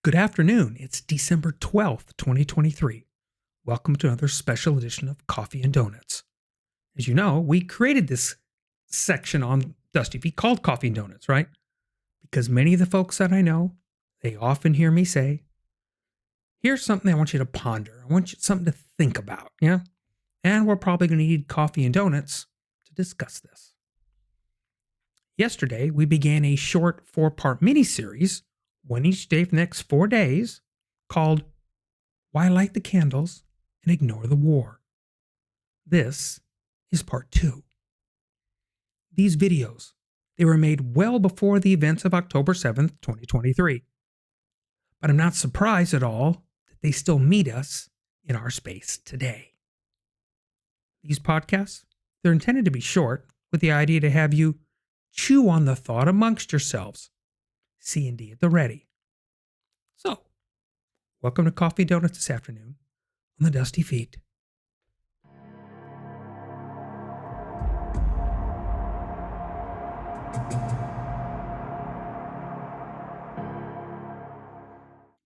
Good afternoon. It's December 12th, 2023. Welcome to another special edition of Coffee and Donuts. As you know, we created this section on TheDustyFeet called Coffee and Donuts, right? Because many of the folks that I know, they often hear me say, here's something I want you to ponder. I want you something to think about, yeah? And we're probably going to need coffee and donuts to discuss this. Yesterday, we began a short 4-part mini-series, one each day for the next 4 days, called Why Light the Candles and Ignore the War. This is part 2. These videos, they were made well before the events of October 7th, 2023. But I'm not surprised at all that they still meet us in our space today. These podcasts, they're intended to be short, with the idea to have you chew on the thought amongst yourselves. C&D at the ready. So, welcome to Coffee Donuts this afternoon on the Dusty Feet.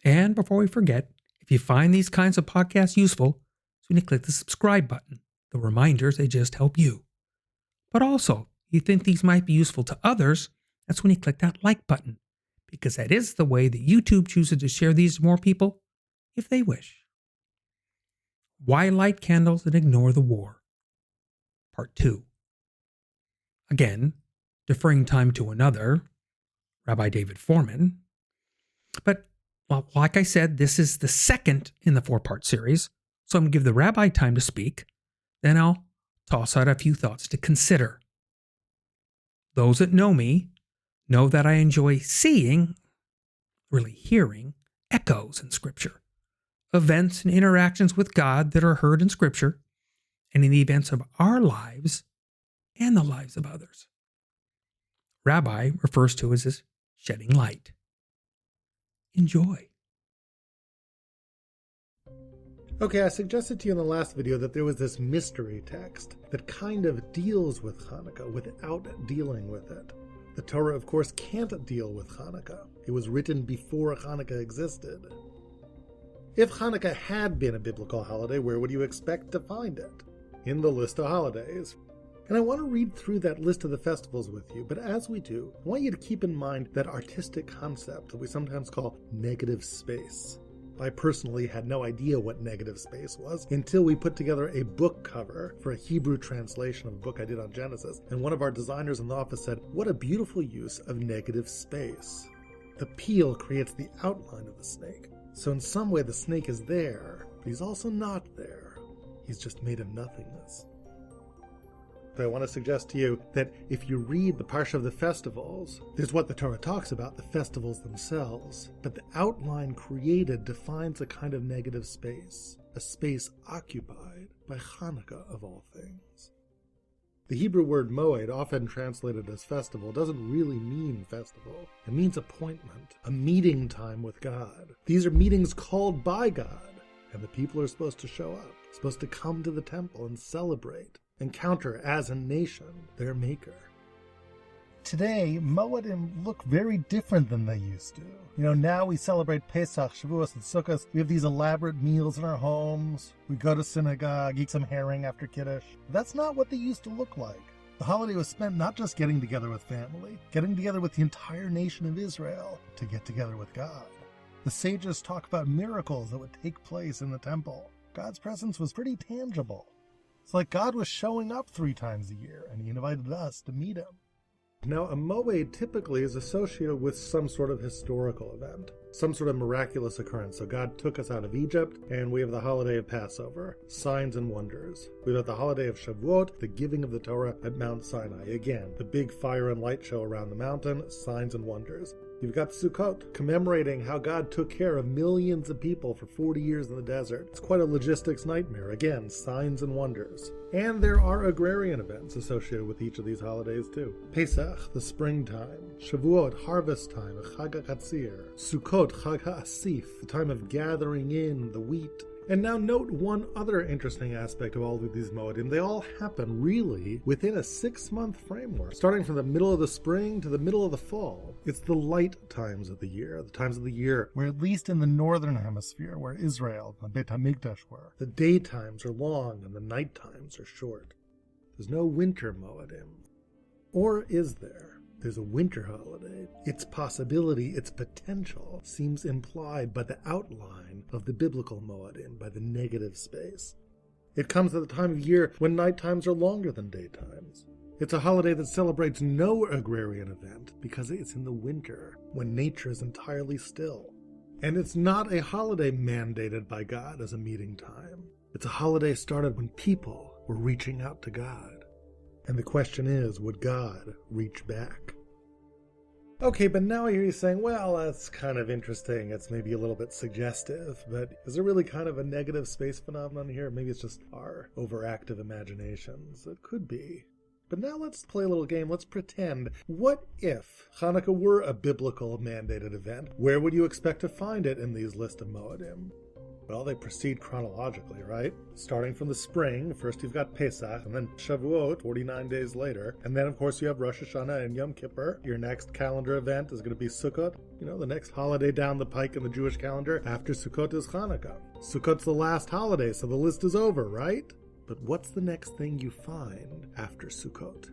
And before we forget, if you find these kinds of podcasts useful, you need to click the subscribe button. The reminders, they just help you. But also, if you think these might be useful to others, that's when you click that like button, because that is the way that YouTube chooses to share these to more people, if they wish. Why light candles and ignore the war? Part 2. Again, deferring time to another, Rabbi David Foreman. But, well, like I said, this is the second in the 4-part series, so I'm going to give the rabbi time to speak, then I'll toss out a few thoughts to consider. Those that know me know that I enjoy seeing, really hearing, echoes in Scripture, events and interactions with God that are heard in Scripture, and in the events of our lives and the lives of others. Rabbi refers to as shedding light. Enjoy. Okay, I suggested to you in the last video that there was this mystery text that kind of deals with Hanukkah without dealing with it. The Torah, of course, can't deal with Hanukkah. It was written before Hanukkah existed. If Hanukkah had been a biblical holiday, where would you expect to find it? In the list of holidays. And I want to read through that list of the festivals with you, but as we do, I want you to keep in mind that artistic concept that we sometimes call negative space. I personally had no idea what negative space was until we put together a book cover for a Hebrew translation of a book I did on Genesis, and one of our designers in the office said, "What a beautiful use of negative space. The peel creates the outline of the snake. So in some way the snake is there, but he's also not there. He's just made of nothingness." But I want to suggest to you that if you read the Parsha of the festivals, there's what the Torah talks about, the festivals themselves, but the outline created defines a kind of negative space, a space occupied by Hanukkah of all things. The Hebrew word moed, often translated as festival, doesn't really mean festival. It means appointment, a meeting time with God. These are meetings called by God, and the people are supposed to show up, supposed to come to the temple and celebrate, encounter as a nation their maker. Today, Moedim look very different than they used to. Now we celebrate Pesach, Shavuos, and Sukkot. We have these elaborate meals in our homes. We go to synagogue, eat some herring after Kiddush. That's not what they used to look like. The holiday was spent not just getting together with family, getting together with the entire nation of Israel to get together with God. The sages talk about miracles that would take place in the temple. God's presence was pretty tangible. It's like God was showing up 3 times a year, and he invited us to meet him. Now, a moed typically is associated with some sort of historical event, some sort of miraculous occurrence. So God took us out of Egypt, and we have the holiday of Passover, signs and wonders. We have the holiday of Shavuot, the giving of the Torah at Mount Sinai. Again, the big fire and light show around the mountain, signs and wonders. You've got Sukkot, commemorating how God took care of millions of people for 40 years in the desert. It's quite a logistics nightmare. Again, signs and wonders. And there are agrarian events associated with each of these holidays too. Pesach, the springtime. Shavuot, harvest time, Chag HaKatzir. Sukkot, Chag HaAsif, the time of gathering in the wheat And now note one other interesting aspect of all of these Moedim. They all happen really within a 6-month framework, starting from the middle of the spring to the middle of the fall. It's the light times of the times of the year where, at least in the northern hemisphere, where Israel and Beit HaMikdash were, the daytimes are long and the night times are short. There's no winter Moedim. Or is there? There's a winter holiday. Its possibility, its potential, seems implied by the outline of the biblical Moedim, by the negative space. It comes at the time of year when night times are longer than daytimes. It's a holiday that celebrates no agrarian event because it's in the winter, when nature is entirely still. And it's not a holiday mandated by God as a meeting time. It's a holiday started when people were reaching out to God. And the question is, would God reach back? Okay, but now I hear you saying, well, that's kind of interesting. It's maybe a little bit suggestive, but is there really kind of a negative space phenomenon here? Maybe it's just our overactive imaginations. It could be. But now let's play a little game. Let's pretend. What if Hanukkah were a biblical mandated event? Where would you expect to find it in these list of Moedim? Well, they proceed chronologically, right? Starting from the spring, first you've got Pesach, and then Shavuot, 49 days later. And then, of course, you have Rosh Hashanah and Yom Kippur. Your next calendar event is going to be Sukkot. You know, the next holiday down the pike in the Jewish calendar after Sukkot is Hanukkah. Sukkot's the last holiday, so the list is over, right? But what's the next thing you find after Sukkot?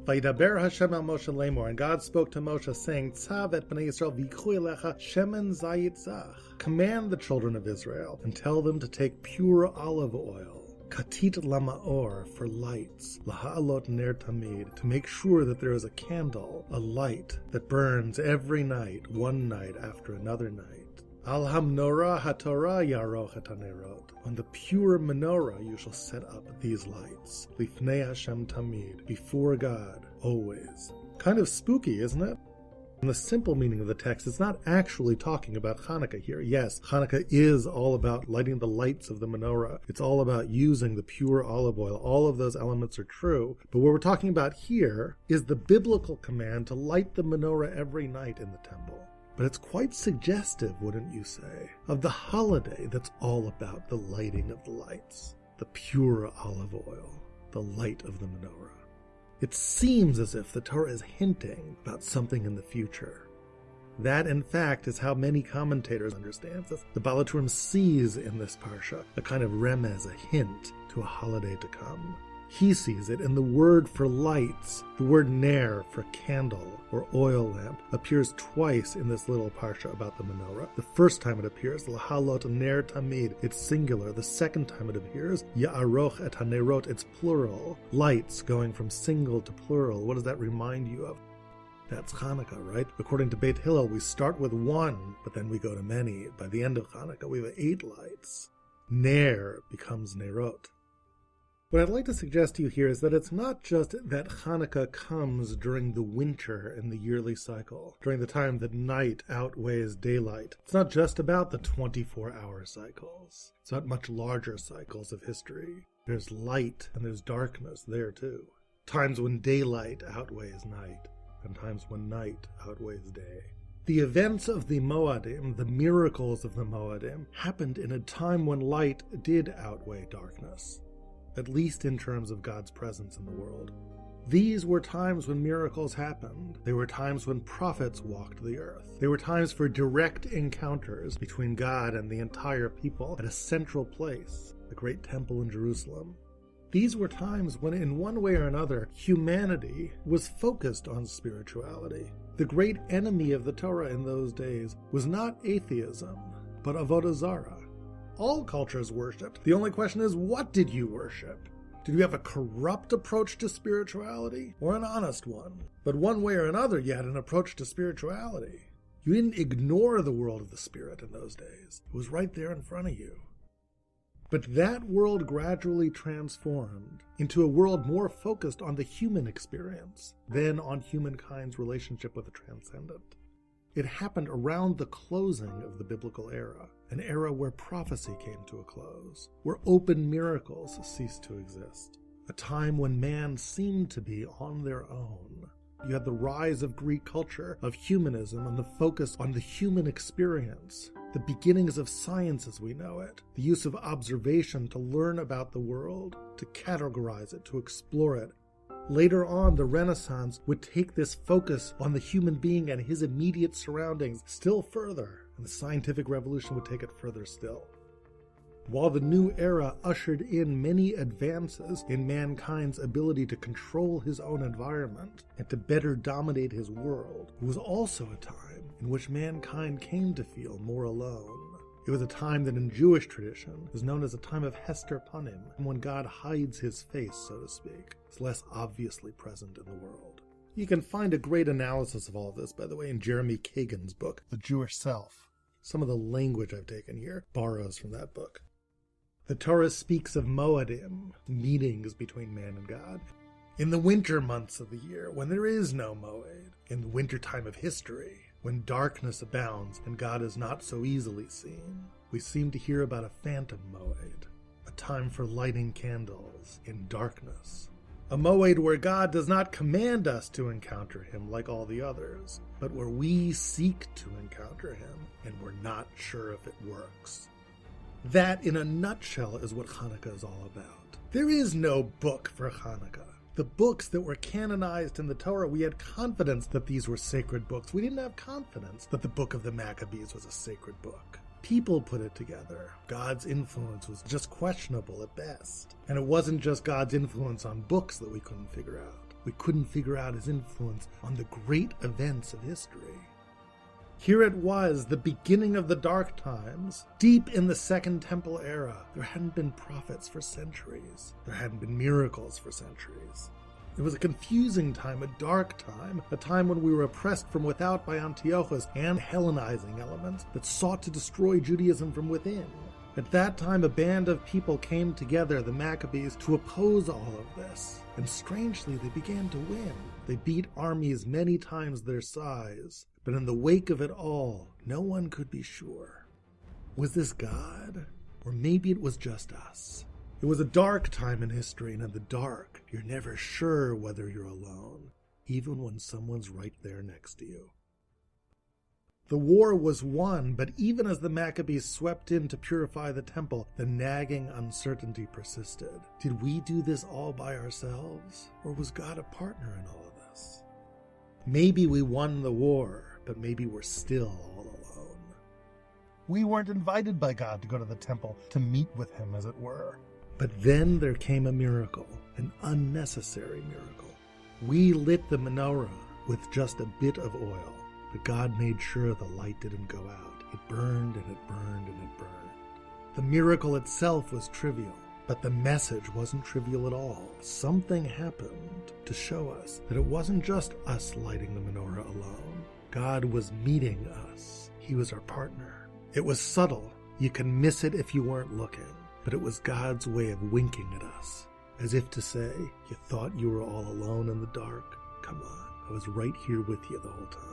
Vayidaber Hashem el Moshe lemor, and God spoke to Moshe, saying, Tzav et bnei Yisrael v'yikchu elecha shemen zayit zach. Command the children of Israel, and tell them to take pure olive oil, katit lamaor, for lights, laha'alot ner tamid, to make sure that there is a candle, a light, that burns every night, one night after another night. Al hamnorah haTorah yaroch et hanerot. On the pure menorah you shall set up these lights. Lifnei Hashem tamid, before God, always. Kind of spooky, isn't it? In the simple meaning of the text, it's not actually talking about Hanukkah here. Yes, Hanukkah is all about lighting the lights of the menorah. It's all about using the pure olive oil. All of those elements are true. But what we're talking about here is the biblical command to light the menorah every night in the temple. But it's quite suggestive, wouldn't you say, of the holiday that's all about the lighting of the lights, the pure olive oil, the light of the menorah. It seems as if the Torah is hinting about something in the future. That, in fact, is how many commentators understand this. The Baal HaTurim sees in this parsha a kind of remez, a hint to a holiday to come. He sees it in the word for lights. The word ner, for candle or oil lamp, appears twice in this little parsha about the menorah. The first time it appears, lahalot ner tamid, it's singular. The second time it appears, ya'aroch et hanerot, it's plural. Lights going from single to plural. What does that remind you of? That's Hanukkah, right? According to Beit Hillel, we start with one, but then we go to many. By the end of Hanukkah, we have 8 lights. Ner becomes nerot. What I'd like to suggest to you here is that it's not just that Hanukkah comes during the winter in the yearly cycle, during the time that night outweighs daylight. It's not just about the 24-hour cycles. It's about much larger cycles of history. There's light and there's darkness there too. Times when daylight outweighs night, and times when night outweighs day. The events of the Moedim, the miracles of the Moedim, happened in a time when light did outweigh darkness, at least in terms of God's presence in the world. These were times when miracles happened. They were times when prophets walked the earth. They were times for direct encounters between God and the entire people at a central place, the great temple in Jerusalem. These were times when, in one way or another, humanity was focused on spirituality. The great enemy of the Torah in those days was not atheism, but avodah zarah. All cultures worshipped. The only question is, what did you worship? Did you have a corrupt approach to spirituality or an honest one? But one way or another, you had an approach to spirituality. You didn't ignore the world of the spirit in those days. It was right there in front of you. But that world gradually transformed into a world more focused on the human experience than on humankind's relationship with the transcendent. It happened around the closing of the biblical era, an era where prophecy came to a close, where open miracles ceased to exist, a time when man seemed to be on their own. You had the rise of Greek culture, of humanism, and the focus on the human experience, the beginnings of science as we know it, the use of observation to learn about the world, to categorize it, to explore it. Later on, the Renaissance would take this focus on the human being and his immediate surroundings still further, and the scientific revolution would take it further still. While the new era ushered in many advances in mankind's ability to control his own environment and to better dominate his world, it was also a time in which mankind came to feel more alone. It was a time that in Jewish tradition is known as a time of Hester Panim, when God hides his face, so to speak. It's less obviously present in the world. You can find a great analysis of all of this, by the way, in Jeremy Kagan's book, The Jewish Self. Some of the language I've taken here borrows from that book. The Torah speaks of Moedim, meetings between man and God, in the winter months of the year, when there is no Moed, in the winter time of history, when darkness abounds and God is not so easily seen. We seem to hear about a phantom Moed, a time for lighting candles in darkness. A Moed where God does not command us to encounter him like all the others, but where we seek to encounter him and we're not sure if it works. That, in a nutshell, is what Hanukkah is all about. There is no book for Hanukkah. The books that were canonized in the Torah, we had confidence that these were sacred books. We didn't have confidence that the Book of the Maccabees was a sacred book. People put it together. God's influence was just questionable at best. And it wasn't just God's influence on books that we couldn't figure out. We couldn't figure out his influence on the great events of history. Here it was, the beginning of the dark times, deep in the Second Temple era. There hadn't been prophets for centuries. There hadn't been miracles for centuries. It was a confusing time, a dark time, a time when we were oppressed from without by Antiochus and Hellenizing elements that sought to destroy Judaism from within. At that time, a band of people came together, the Maccabees, to oppose all of this. And strangely, they began to win. They beat armies many times their size. But in the wake of it all, no one could be sure. Was this God? Or maybe it was just us. It was a dark time in history, and in the dark, you're never sure whether you're alone, even when someone's right there next to you. The war was won, but even as the Maccabees swept in to purify the temple, the nagging uncertainty persisted. Did we do this all by ourselves? Or was God a partner in all of this? Maybe we won the war, but maybe we're still all alone. We weren't invited by God to go to the temple to meet with him, as it were. But then there came a miracle, an unnecessary miracle. We lit the menorah with just a bit of oil. But God made sure the light didn't go out. It burned and it burned and it burned. The miracle itself was trivial, but the message wasn't trivial at all. Something happened to show us that it wasn't just us lighting the menorah alone. God was meeting us. He was our partner. It was subtle. You can miss it if you weren't looking, but it was God's way of winking at us, as if to say, you thought you were all alone in the dark? Come on, I was right here with you the whole time.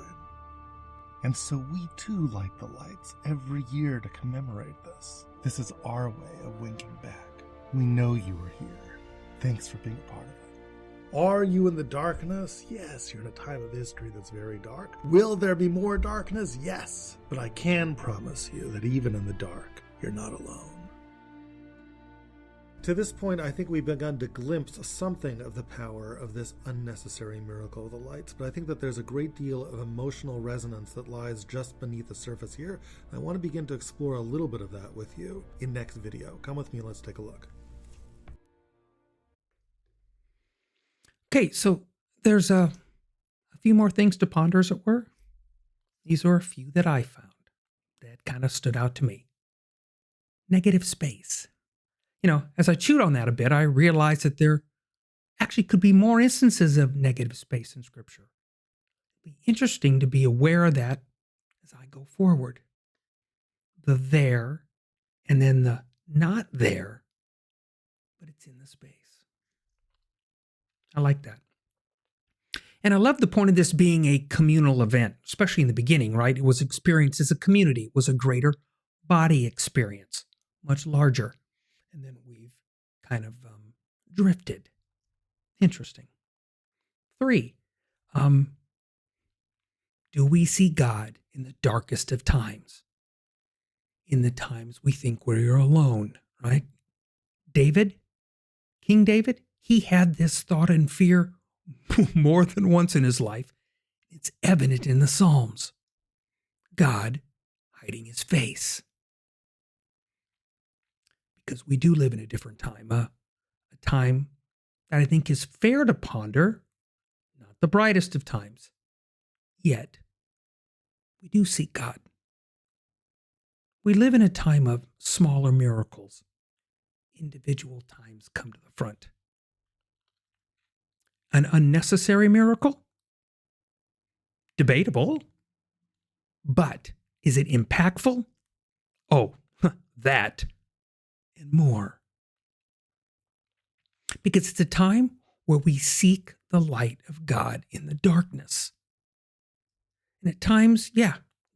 And so we too light the lights every year to commemorate this. This is our way of winking back. We know you were here. Thanks for being a part of it. Are you in the darkness? Yes, you're in a time of history that's very dark. Will there be more darkness? Yes. But I can promise you that even in the dark, you're not alone. To this point, I think we've begun to glimpse something of the power of this unnecessary miracle of the lights, but I think that there's a great deal of emotional resonance that lies just beneath the surface here. I want to begin to explore a little bit of that with you in next video. Come with me and let's take a look. Okay, so there's a few more things to ponder, as it were. These are a few that I found that kind of stood out to me. Negative space. As I chewed on that a bit, I realized that there actually could be more instances of negative space in Scripture. It'd be interesting to be aware of that as I go forward. The there, and then the not there, but it's in the space. I like that. And I love the point of this being a communal event, especially in the beginning, right? It was experienced as a community. It was a greater body experience, much larger. And then we've kind of drifted. Interesting. 3, do we see God in the darkest of times? in the times we think we're alone, right? David, King David, he had this thought and fear more than once in his life. It's evident in the Psalms. God hiding his face. Because we do live in a different time, a time that I think is fair to ponder, not the brightest of times. Yet, we do seek God. We live in a time of smaller miracles. Individual times come to the front. An unnecessary miracle? Debatable. But is it impactful? Oh, that and more. Because it's a time where we seek the light of God in the darkness. And at times,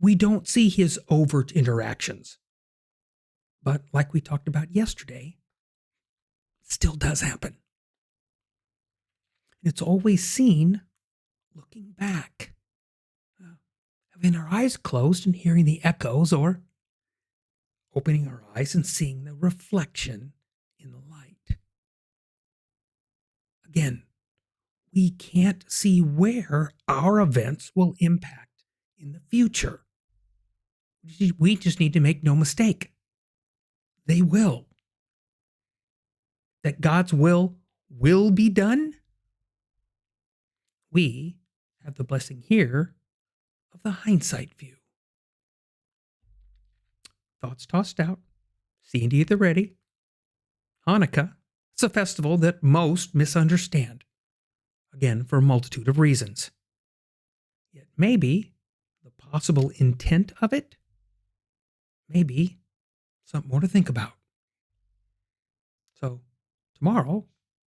we don't see his overt interactions. But like we talked about yesterday, it still does happen. And it's always seen looking back, having our eyes closed and hearing the echoes, or opening our eyes and seeing the reflection in the light. Again, we can't see where our events will impact in the future. We just need to make no mistake. They will. That God's will be done. We have the blessing here of the hindsight view. Thoughts tossed out, C&D at the ready. Hanukkah, it's a festival that most misunderstand. Again, for a multitude of reasons. Yet maybe the possible intent of it, maybe something more to think about. So tomorrow,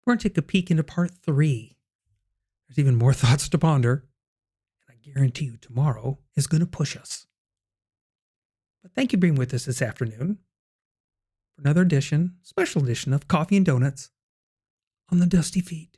we're going to take a peek into part 3. There's even more thoughts to ponder, and I guarantee you tomorrow is going to push us. But thank you for being with us this afternoon for another edition, special edition of Coffee and Donuts on the Dusty Feet.